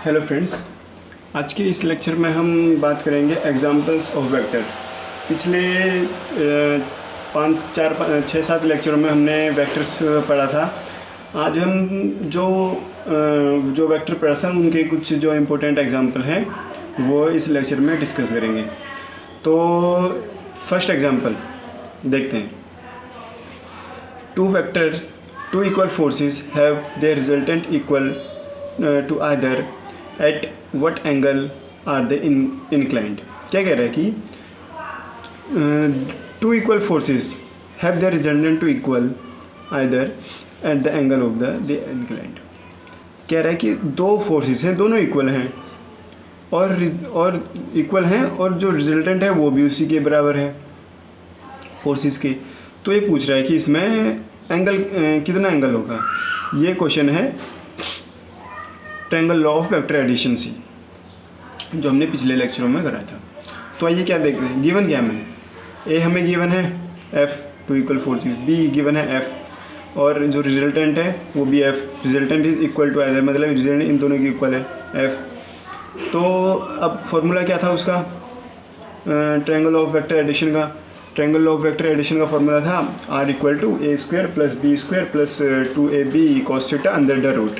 Hello friends, आज के इस लेक्चर में हम बात करेंगे एग्जांपल्स ऑफ वेक्टर। पिछले 5-4-6-7 लेक्चरों में हमने वेक्टर्स पढ़ा था। आज हम जो वेक्टर पढ़ा था उनके कुछ जो इम्पोर्टेंट एग्जांपल हैं वो इस लेक्चर में डिस्कस करेंगे। तो फर्स्ट एग्जांपल देखते हैं। Two equal forces have their resultant equal to either at what angle are they inclined. क्या कह रहा है कि two equal forces have their resultant to equal either at the angle of the inclined. कह रहा है कि दो फोर्सेस हैं, दोनों इक्वल हैं और इक्वल हैं और जो रिजल्टेंट है वो भी उसी के बराबर है फोर्सेस के। तो ये पूछ रहा है कि इसमें एंगल कितना एंगल होगा। ये क्वेश्चन है triangle law of vector addition से, जो हमने पिछले लेक्चरों में करा था। तो आइए क्या देखते हैं। गिवन क्या हमें ए हमें गिवन है F two equal forces, B given है एफ और जो रिजल्टेंट है वो भी F. Resultant is equal to either, मतलब रिजल्टेंट इन दोनों की इक्वल है एफ। तो अब फॉर्मूला क्या था उसका ट्रायंगल ऑफ वेक्टर एडिशन का। ट्रायंगल ऑफ वेक्टर एडिशन का फॉर्मूला था R equal to A square plus B square plus 2ab cos theta under the root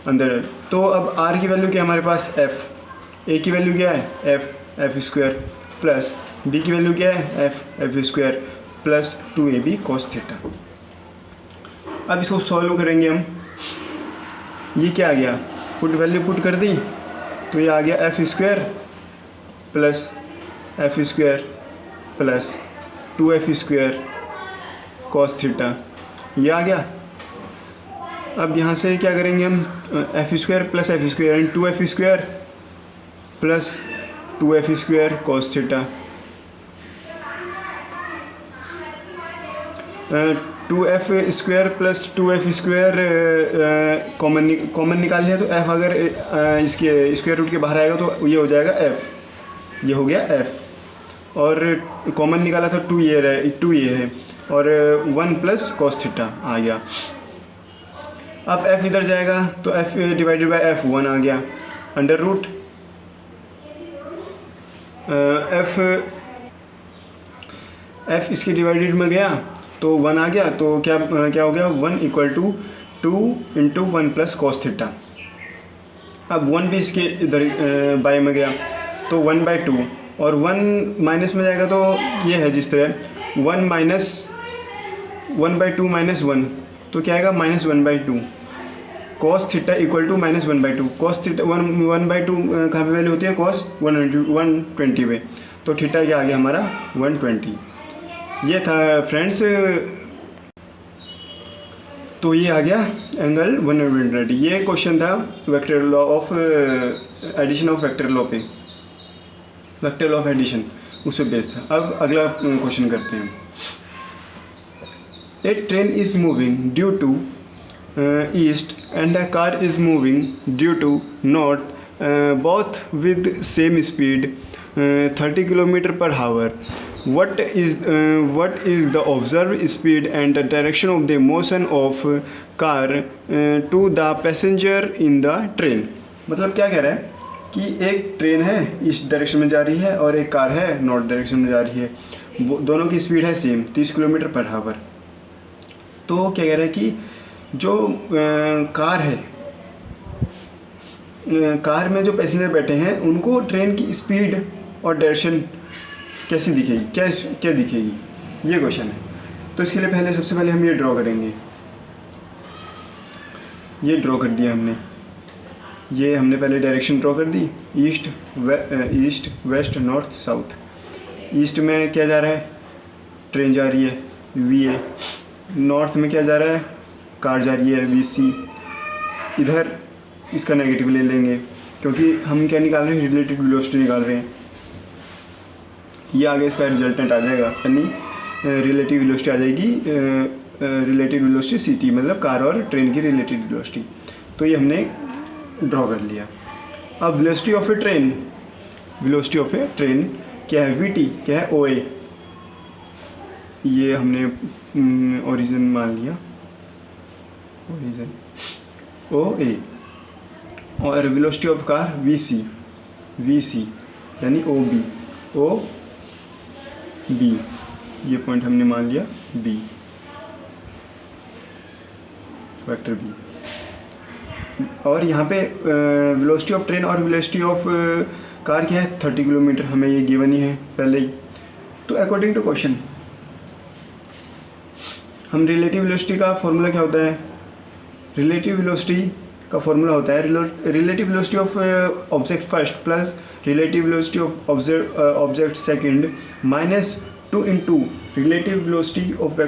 अंदर। तो अब r की वैल्यू क्या है हमारे पास f, a की वैल्यू क्या है f स्क्वायर प्लस b की वैल्यू क्या है f square plus 2ab cos theta. अब इसको सॉल्व करेंगे हम। ये क्या आ गया, पुट वैल्यू पुट कर दी तो ये आ गया f square plus f square plus 2f square cos theta, ये आ गया। अब यहाँ से क्या करेंगे हम F square plus F square and 2f square plus 2f square cos theta. 2f square plus 2f square common निकाल लिया तो f अगर इसके स्क्वायर रूट के बाहर आएगा तो ये हो जाएगा f, ये हो गया f। और कॉमन निकाला था 2 ये है और 1 प्लस कॉस थीटा आ गया। अब f इधर जाएगा तो f डिवाइडेड बाय f 1 आ गया अंडर रूट f इसके डिवाइडेड में गया तो 1 आ गया। तो क्या हो गया 1 equal to 2 into 1 plus cos theta. अब 1 भी इसके इधर बाय में गया तो 1/2 और 1 माइनस में जाएगा तो ये है जिस तरह 1/2 माइनस 1 तो क्या आएगा -1/2 cos theta equal to -1/2। cos theta 1/2 कहाँ पे वैल्यू होती है cos 120 पे, तो थीटा क्या आ गया हमारा 120। ये था फ्रेंड्स, तो ये आ गया एंगल 120। ये क्वेश्चन था vector law of addition of vector law पे, वेक्टर लॉ ऑफ एडिशन उस पर बेस्ड था। अब अगला क्वेश्चन करते हैं। A train is moving due to east and a car is moving due to north, both with same speed 30 km per hour. What is the observed speed and the direction of the motion of car to the passenger in the train? मतलब क्या कह रहा है कि एक train है east direction में जा रही है और एक कार है नॉर्थ डायरेक्शन में जा रही है, दोनों की स्पीड है सेम 30 किलोमीटर पर आवर। तो क्या कह रहा है कि जो कार है, कार में जो पैसेंजर बैठे हैं उनको ट्रेन की स्पीड और डायरेक्शन कैसी दिखेगी, क्या दिखेगी, ये क्वेश्चन है। तो इसके लिए सबसे पहले हम ये ड्रॉ करेंगे। ये ड्रॉ कर दिया हमने, ये हमने पहले डायरेक्शन ड्रॉ कर दी east west north south. East में क्या जा रहा है, ट्रेन जा रही है VA। नॉर्थ में क्या जा रहा है, कार जा रही है VC। इधर इसका नेगेटिव ले लेंगे क्योंकि हम क्या निकाल रहे हैं, रिलेटिव वेलोसिटी निकाल रहे हैं। ये आगे इसका रिजल्टेंट आ जाएगा, यानी रिलेटिव वेलोसिटी आ जाएगी, रिलेटिव वेलोसिटी CT, मतलब कार और ट्रेन की रिलेटिव वेलोसिटी। तो ये हमने ड्रॉ कर लिया। अब वेलोसिटी ऑफ ए ट्रेन क्या है, VT क्या है, OA। ये हमने ओरिजिन मान लिया, ओरिजिन OA। और वेलोसिटी ऑफ कार वी सी यानी ओ बी, ये पॉइंट हमने मान लिया बी, वेक्टर बी। और यहाँ पे वेलोसिटी ऑफ ट्रेन और वेलोसिटी ऑफ कार क्या है 30 किलोमीटर, हमें ये गिवन ही है पहले ही। तो अकॉर्डिंग टू क्वेश्चन हम रिलेटिव वेलोसिटी का फॉर्मूला क्या होता है, रिलेटिव वेलोसिटी का फॉर्मूला होता है relative velocity of object first plus relative velocity of object second minus 2 into relative velocity of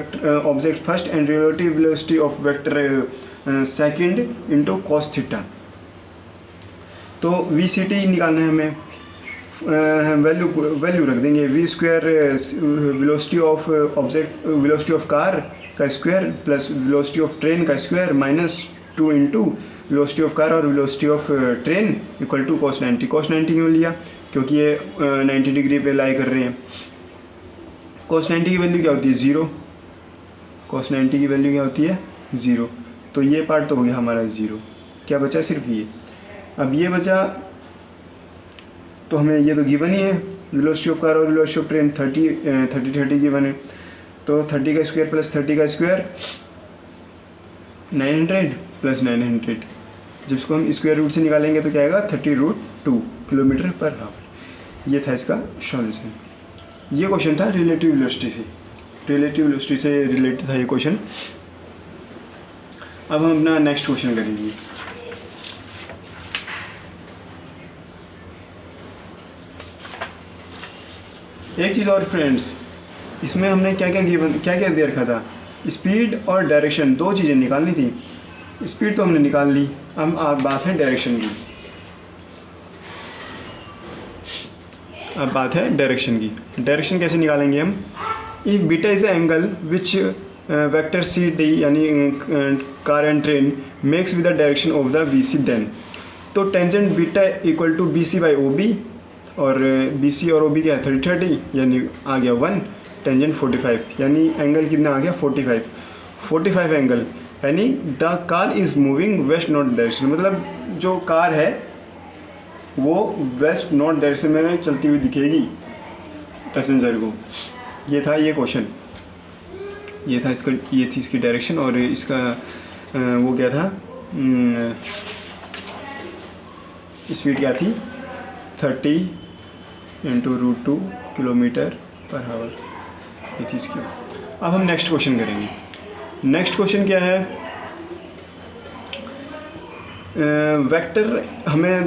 object first and relative velocity of vector second into cos theta। तो V C T निकालना है हमें, value रख देंगे V square velocity of object velocity of car का square plus velocity of train का square minus 2 into velocity of car और velocity of train equal to cos 90। cos 90 क्यों लिया, क्योंकि ये 90 डिग्री पे लाई कर रहे हैं। cos 90 की वैल्यू क्या होती है 0, cos 90 की वैल्यू क्या होती है 0। तो ये पार्ट तो हो गया हमारा 0, क्या बचा सिर्फ ये। अब ये बचा तो हमें ये तो गिवन ही है वेलोसिटी ऑफ कार और वेलोसिटी ऑफ ट्रेन 30 गिवन है। तो 30 का स्क्वायर प्लस 30 का स्क्वायर 900 प्लस 900, जिसको हम स्क्वायर रूट से निकालेंगे तो क्या आएगा 30√2 किलोमीटर पर हावर। ये था इसका सॉल्यूशन। ये क्वेश्चन था रिलेटिव वेलोसिटी से रिलेटेड था ये क्वेश्चन। अब हम अपना नेक्स्ट क्वेश्चन करेंगे। एक चीज़ और फ्रेंड्स, इसमें हमने क्या क्या दे रखा था, स्पीड और डायरेक्शन, दो चीज़ें निकालनी थी। स्पीड तो हमने निकाल ली, अब बात है डायरेक्शन की। अब बात है डायरेक्शन की। डायरेक्शन कैसे निकालेंगे हम, if beta is angle which vector C D यानी car and train makes with the direction of the B C, then तो tangent beta equal to B C by O B, और B C और O B क्या है 30 यानी आ गया 1, tangent 45 यानी angle कितना आ गया 45 एंगल, यानी the car is moving west north direction, मतलब जो कार है वो वेस्ट नॉर्थ डायरेक्शन में चलती हुई दिखेगी पैसेंजर को। ये था ये क्वेश्चन, ये था इसका, ये थी इसकी डायरेक्शन, और इसका वो क्या था स्पीड क्या थी 30 × √2 किलोमीटर पर हावर, ये थी इसकी। अब हम नेक्स्ट क्वेश्चन करेंगे। नेक्स्ट क्वेश्चन क्या है, वेक्टर, हमें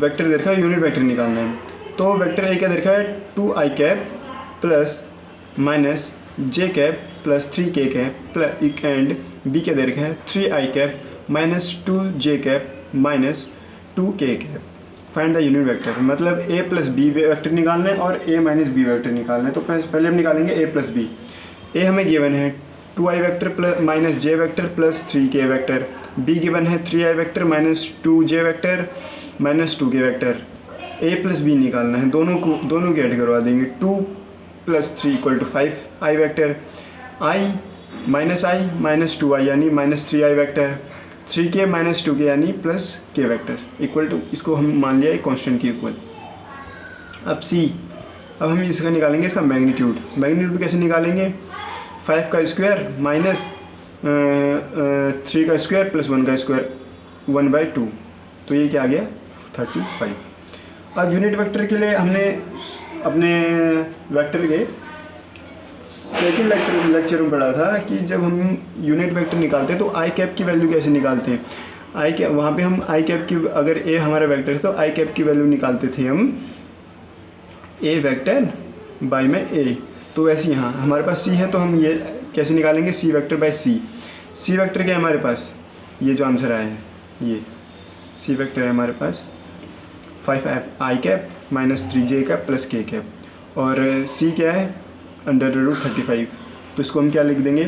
वेक्टर दे रखा है, यूनिट वेक्टर निकालना है। तो वेक्टर ए क्या दे रखा है 2i cap plus minus j cap plus 3k cap plus, and B क्या दे रखा है 3i cap minus 2j cap minus 2k cap. Find the unit vector, मतलब a प्लस बी वेक्टर निकालना है और a माइनस बी वेक्टर निकालना है। तो पहले हम निकालेंगे a प्लस बी। a हमें गिवन है 2i vector plus minus j vector plus 3k vector, b given है 3i vector minus 2j vector minus 2k vector. a plus B निकालना है, दोनों की ऐड करवा देंगे। 2 plus 3 equal to 5i vector, i minus 2i यानी minus 3i vector, 3k minus 2k यानी plus k vector equal to, इसको हम मान लिया एक कांस्टेंट के इक्वल। अब c, अब हम इसका निकालेंगे इसका मैग्नीट्यूड। मैग्नीट्यूड कैसे निकालेंगे, 5 का स्क्वायर माइनस 3 का स्क्वायर प्लस 1 का स्क्वायर 1/2, तो ये क्या आ गया 35। अब यूनिट वेक्टर के लिए हमने अपने वेक्टर के सेकंड लेक्चर में पढ़ा था कि जब हम यूनिट वेक्टर निकालते हैं तो आई कैप की वैल्यू कैसे निकालते हैं। आई कैप, वहाँ पे हम आई कैप की, अगर ए हमारा वेक्टर है तो आई कैप की वैल्यू निकालते थे हम ए वेक्टर बाई में ए। तो वैसे यहाँ हमारे पास सी है तो हम ये कैसे निकालेंगे C vector by C. C vector क्या है हमारे पास, ये जो आंसर आया है ये सी वेक्टर है हमारे पास 5i cap minus 3j cap plus k cap, और c क्या है √35। तो इसको हम क्या लिख देंगे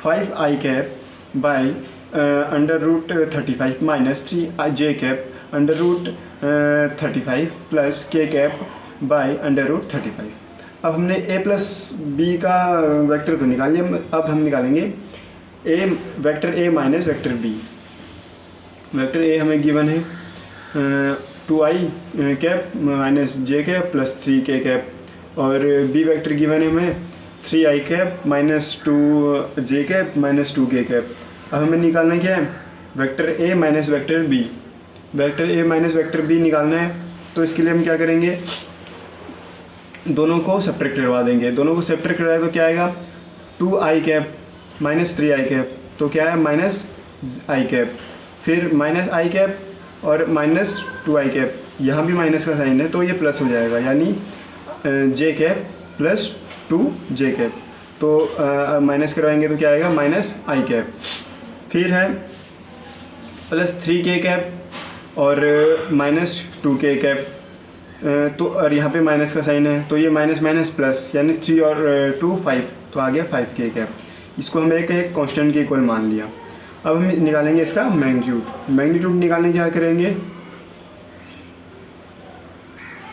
5i cap by √35 minus 3j cap √35 plus k cap by √35। अब हमने a प्लस बी का वेक्टर तो निकाल लिया, अब हम निकालेंगे a vector a minus vector b। Vector a हमें गिवन है two I cap minus J cap plus 3k cap, और बी वेक्टर गिवन है हमें 3i cap minus 2j cap minus 2k cap. अब हमें निकालना क्या है, vector A minus vector B, vector A minus vector B निकालना है। तो इसके लिए हम क्या करेंगे, दोनों को सेपरेट करवा देंगे। दोनों को सेपरेट करवाए तो क्या आएगा, 2i cap minus 3i cap, तो क्या है माइनस i कैप, फिर माइनस i कैप और माइनस 2i कैप, यहाँ भी माइनस का साइन है तो ये प्लस हो जाएगा, यानी j cap plus 2j cap. तो माइनस करवाएंगे तो क्या आएगा माइनस i कैप, फिर है प्लस 3k कैप और माइनस 2k कैप। तो और यहाँ पे माइनस का साइन है तो ये माइनस माइनस प्लस, यानी 3 और 2 5, तो आ गया 5k कैप। इसको हम एक कांस्टेंट के इक्वल मान लिया। अब हम निकालेंगे इसका मैग्नीट्यूड। मैग्नीट्यूड निकालने क्या करेंगे,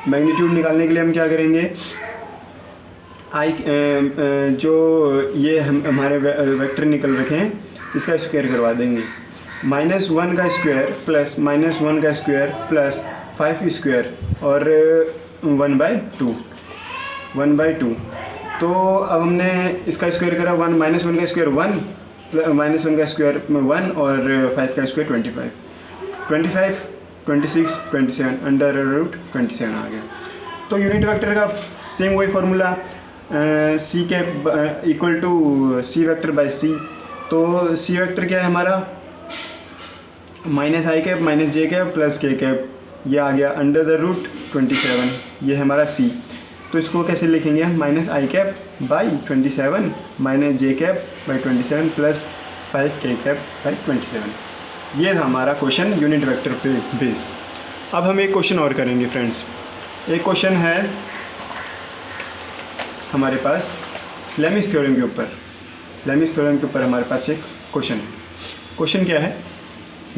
मैग्नीट्यूड निकालने के लिए हम क्या करेंगे, जो ये हम हमारे वेक्टर निकल रखे हैं इसका स्क्वायर करवा देंगे। -1 का स्क्वायर प्लस -1 का स्क्वायर प्लस 5 स्क्वायर और 1/2। तो अब हमने इसका स्क्वायर करा, -1 का स्क्वायर 1, -1 का स्क्वायर 1 और 5 का स्क्वायर 25, 26, 27 अंडर रूट 27 आ गया। तो यूनिट वेक्टर का सेम वही formula, C cap equal to C vector by C. तो सी वेक्टर क्या है हमारा, -i cap minus j cap plus k cap, ये आ गया अंडर द रूट 27, ये है हमारा सी। तो इसको कैसे लिखेंगे, -i cap by 27 minus j cap by 27 plus 5k cap by 27। ये था हमारा क्वेश्चन यूनिट वेक्टर पे बेस। अब हम एक क्वेश्चन और करेंगे फ्रेंड्स। एक क्वेश्चन है हमारे पास लेमिस थ्योरम के ऊपर। लेमिस थ्योरम के ऊपर हमारे पास एक क्वेश्चन है। क्वेश्चन क्या है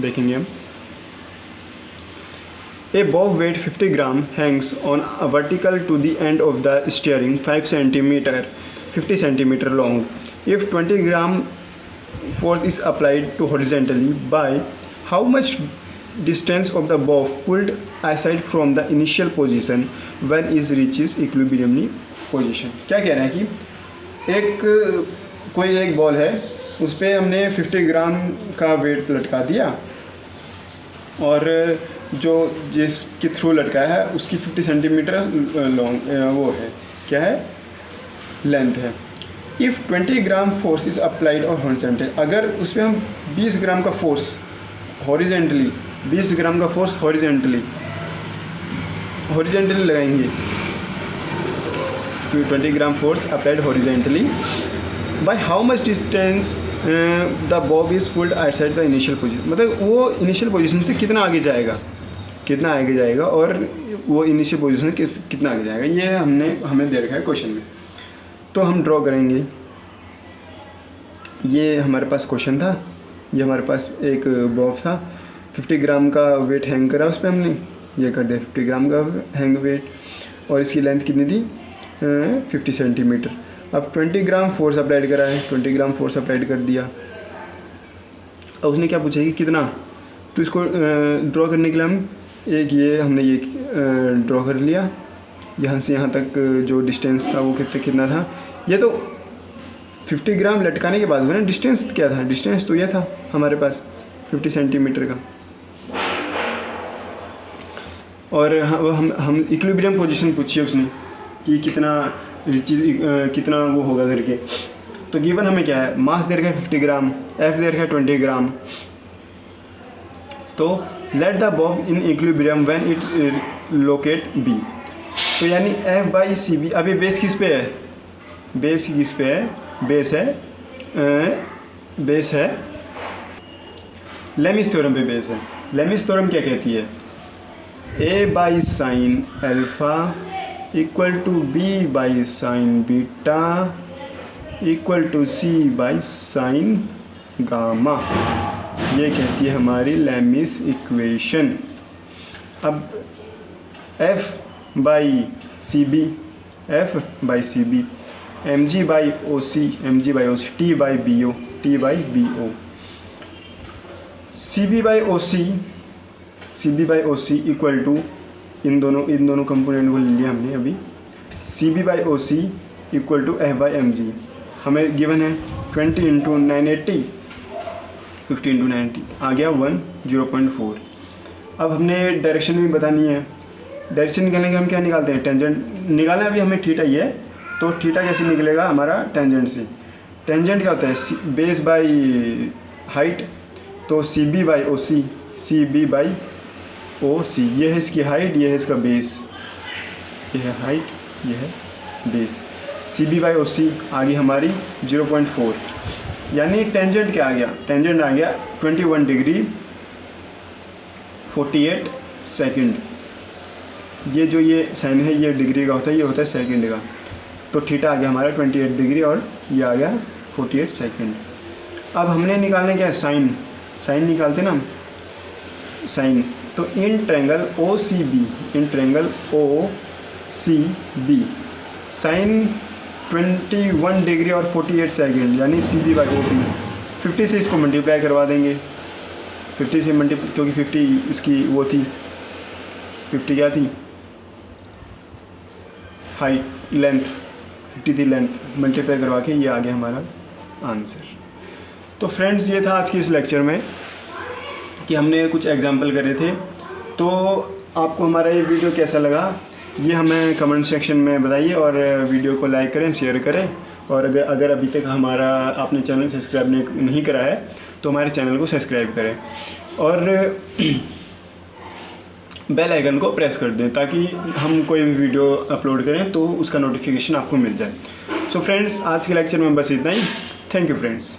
देखेंगे हम। A bow weight 50 gram hangs on a vertical to the end of the steering 5 centimeter 50 centimeter long. If 20 gram force is applied to horizontally, by how much distance of the bow pulled aside from the initial position when it reaches equilibrium position? क्या कह रहे हैं कि कोई एक ball है, उस पर हमने 50 ग्राम का वेट लटका दिया और जो जिसके थ्रू लटकाया है उसकी 50 सेंटीमीटर लॉन्ग वो है, क्या है, लेंथ है। If 20 gram force is applied और हॉरिजेंटल, अगर उस पर हम 20 ग्राम का फोर्स हॉरिजेंटली 20 ग्राम का फोर्स हॉरिजेंटली लगाएंगे, 20 gram force applied horizontally, by how much distance the bob is pulled outside the initial position, मतलब वो इनिशियल पोजीशन से कितना आगे जाएगा और वो इनिशियल पोजीशन से कितना आगे जाएगा, ये हमें दे रखा है क्वेश्चन में। तो हम ड्रॉ करेंगे। ये हमारे पास क्वेश्चन था, ये हमारे पास एक बॉब था, 50 ग्राम का वेट हैंग करा, उस पर हमने ये कर दिया 50 ग्राम का हैंग वेट, और इसकी लेंथ कितनी थी 50 सेंटीमीटर। अब 20 ग्राम फोर्स अप्लाइड करा है, 20 ग्राम फोर्स अप्लाइड कर दिया। अब उसने क्या पूछा कि कितना, तो इसको ड्रॉ करने के लिए हम हमने ये ड्रॉ कर लिया। यहाँ से यहाँ तक जो डिस्टेंस था वो कितना था, ये तो 50 ग्राम लटकाने के बाद हुआ ना। डिस्टेंस क्या था, डिस्टेंस तो ये था हमारे पास 50 सेंटीमीटर का। और हम इक्विलिब्रियम पोजीशन पूछी है उसने कि कितना वो होगा करके। तो गिवन हमें क्या है, मास दे रखा है 50 ग्राम, एफ दे रखा है 20 ग्राम। तो let the bob in equilibrium when it locate B, तो यानी एफ बाई सी बी। अभी बेस किस पे है, बेस है लेमिस थ्योरम पे बेस है। लेमिस थ्योरम क्या कहती है, A by sine alpha equal to B by sine beta equal to C by sine gamma, ये कहती है हमारी लेमिस इक्वेशन। अब F by C B M G by O C T by B O C B by O C B by O C equal to इन दोनों component को ले लिया हमने अभी। C B by O C equal to F by M G हमें given है 20 into 980 50 into 90 आ गया 10.4। अब हमने डायरेक्शन भी बतानी है। डायरेक्शन निकालने के हम क्या निकालते हैं, टेंजेंट निकालना अभी हमें थीटा ही है, तो थीटा कैसे निकलेगा हमारा टेंजेंट से। टेंजेंट क्या होता है बेस बाई हाइट, तो C B by O C, C B by O C, ये है इसकी हाइट, ये है इसका बेस, ये है हाइट, ये है base. C B by O C आ गई हमारी 0.4, यानी टेंजेंट क्या आ गया, टेंजेंट आ गया 21 डिग्री 48 सेकंड। ये जो ये साइन है ये डिग्री का होता है, ये होता है सेकंड का, तो थीटा आ गया हमारा 28 डिग्री और ये आ गया 48 सेकंड। अब हमने निकालने क्या है साइन, साइन निकालते ना साइन, तो in triangle O C B, in triangle O C B sine 21 degree और 48 सेकंड यानी C B by O P. 50 से इसको मल्टीप्लाई करवा देंगे, 50 से मल्टीप्लाई, क्योंकि 50 इसकी वो थी, 50 क्या थी हाइट, लेंथ 50 थी लेंथ, मल्टीप्लाई करवा के ये आ गया हमारा आंसर। तो फ्रेंड्स ये था आज के इस लेक्चर में कि हमने कुछ एग्जाम्पल करे थे। तो आपको हमारा ये वीडियो कैसा लगा ये हमें कमेंट सेक्शन में बताइए, और वीडियो को लाइक करें, शेयर करें, और अगर अभी तक हमारा आपने चैनल सब्सक्राइब नहीं करा है तो हमारे चैनल को सब्सक्राइब करें और बेल आइकन को प्रेस कर दें ताकि हम कोई भी वीडियो अपलोड करें तो उसका नोटिफिकेशन आपको मिल जाए। सो फ्रेंड्स आज के लेक्चर में बस इतना ही। Thank you friends.